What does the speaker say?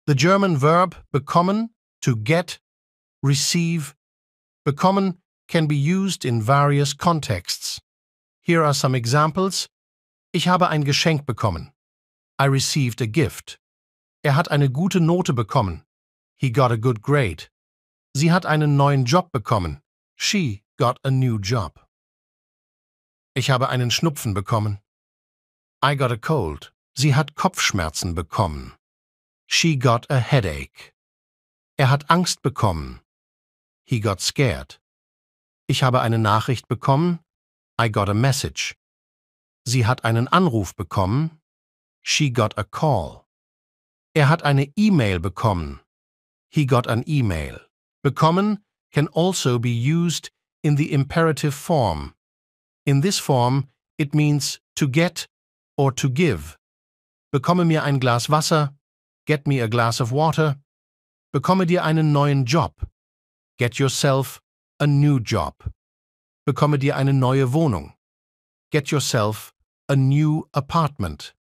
The German verb bekommen, to get, receive. Bekommen can be used in various contexts. Here are some examples. Ich habe ein Geschenk bekommen. I received a gift. Hat eine gute Note bekommen. He got a good grade. Sie hat einen neuen Job bekommen. She got a new job. Ich habe einen Schnupfen bekommen. I got a cold. Sie hat Kopfschmerzen bekommen. She got a headache. Hat Angst bekommen. He got scared. Ich habe eine Nachricht bekommen. I got a message. Sie hat einen Anruf bekommen. She got a call. Hat eine E-Mail bekommen. He got an email. Bekommen can also be used in the imperative form. In this form, it means to get or to give. Bekomme mir ein Glas Wasser. Get me a glass of water. Bekomme dir einen neuen Job. Get yourself a new job. Bekomme dir eine neue Wohnung. Get yourself a new apartment.